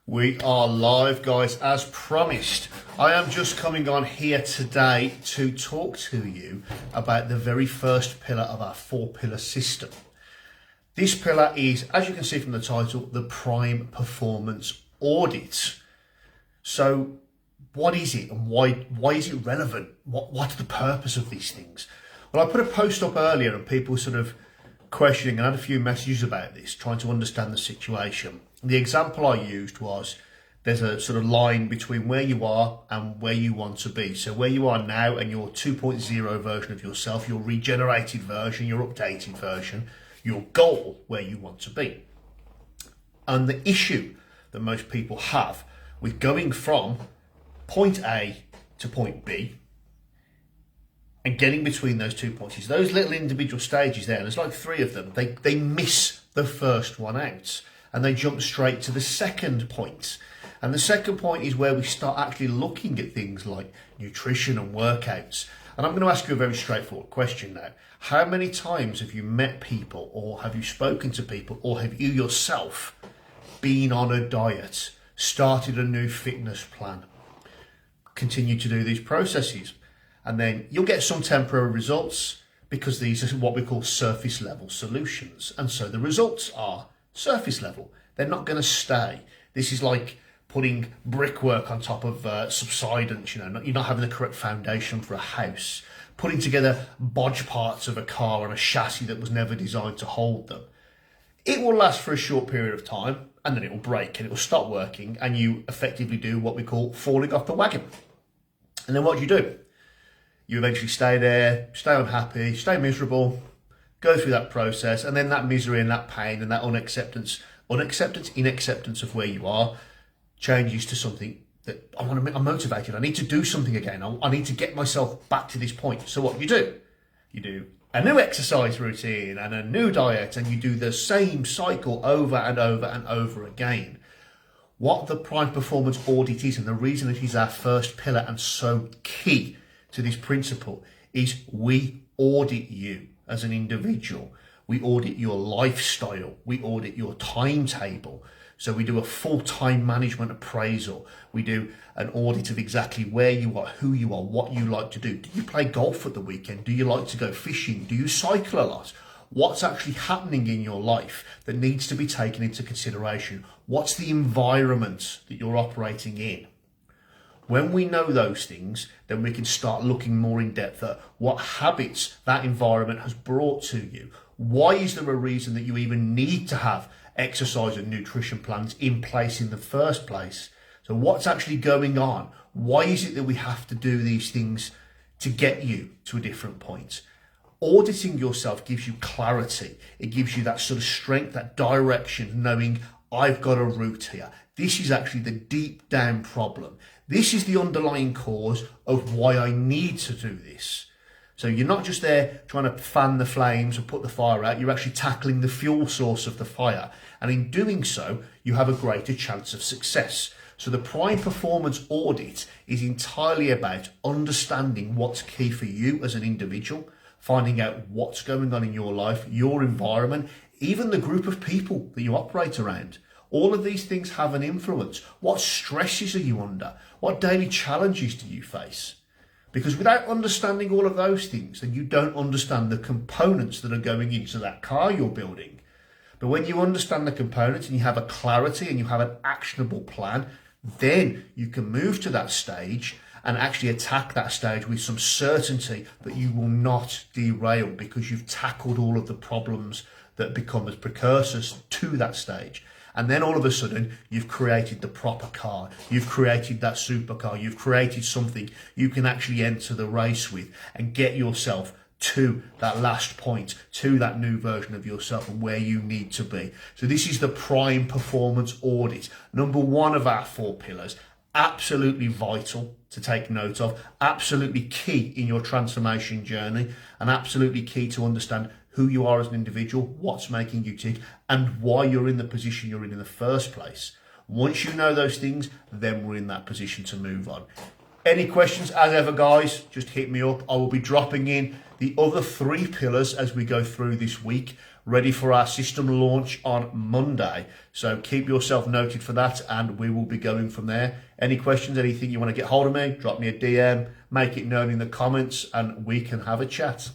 We are live, guys, as promised. I am just coming on here today to talk to you about the very first pillar of our 4-pillar system. This pillar is, as you can see from the title, the Prime Performance Audit. So what is it and why is it relevant? What's the purpose of these things? Well, I put a post up earlier and people sort of questioning and had a few messages about this, trying to understand the situation. The example I used was there's a sort of line between where you are and where you want to be. So where you are now and your 2.0 version of yourself, your regenerated version, your updated version, your goal where you want to be. And the issue that most people have with going from point A to point B and getting between those 2 points is those little individual stages there, and there's like 3 of them, they miss the first one out and they jump straight to the second point. And the second point is where we start actually looking at things like nutrition and workouts. And I'm going to ask you a very straightforward question now. How many times have you met people, or have you spoken to people, or have you yourself been on a diet, started a new fitness plan, continue to do these processes, and then you'll get some temporary results because these are what we call surface level solutions. And so the results are surface level. They're not going to stay. This is like putting brickwork on top of subsidence, you're not having the correct foundation for a house, putting together bodge parts of a car on a chassis that was never designed to hold them. It will last for a short period of time and then it will break and it will stop working, and you effectively do what we call falling off the wagon. And then what do? You eventually stay there, stay unhappy, stay miserable, go through that process, and then that misery and that pain and that inacceptance of where you are changes to something that I'm motivated. I need to do something again. I need to get myself back to this point. So what do? You do a new exercise routine and a new diet, and you do the same cycle over and over and over again. What the Prime Performance Audit is, and the reason it is our first pillar and so key to this principle, is we audit you as an individual. We audit your lifestyle. We audit your timetable. So we do a full time management appraisal. We do an audit of exactly where you are, who you are, what you like to do. Do you play golf at the weekend? Do you like to go fishing? Do you cycle a lot? What's actually happening in your life that needs to be taken into consideration? What's the environment that you're operating in? When we know those things, then we can start looking more in depth at what habits that environment has brought to you. Why is there a reason that you even need to have exercise and nutrition plans in place in the first place? So what's actually going on? Why is it that we have to do these things to get you to a different point? Auditing yourself gives you clarity. It gives you that sort of strength, that direction, knowing I've got a route here. This is actually the deep down problem. This is the underlying cause of why I need to do this. So you're not just there trying to fan the flames or put the fire out, you're actually tackling the fuel source of the fire. And in doing so, you have a greater chance of success. So the Prime Performance Audit is entirely about understanding what's key for you as an individual, finding out what's going on in your life, your environment, even the group of people that you operate around. All of these things have an influence. What stresses are you under? What daily challenges do you face? Because without understanding all of those things, then you don't understand the components that are going into that car you're building. But when you understand the components and you have a clarity and you have an actionable plan, then you can move to that stage and actually attack that stage with some certainty that you will not derail, because you've tackled all of the problems that become as precursors to that stage. And then all of a sudden, you've created the proper car. You've created that supercar. You've created something you can actually enter the race with and get yourself to that last point, to that new version of yourself and where you need to be. So this is the Prime Performance Audit. Number 1 of our 4 pillars. Absolutely vital to take note of. Absolutely key in your transformation journey, and absolutely key to understand who you are as an individual, what's making you tick, and why you're in the position you're in the first place. Once you know those things, then we're in that position to move on. Any questions, as ever, guys, just hit me up. I will be dropping in the other 3 pillars as we go through this week. ready for our system launch on Monday. So keep yourself noted for that, and we will be going from there. Any questions, anything you want to get hold of me, drop me a DM, make it known in the comments, and we can have a chat.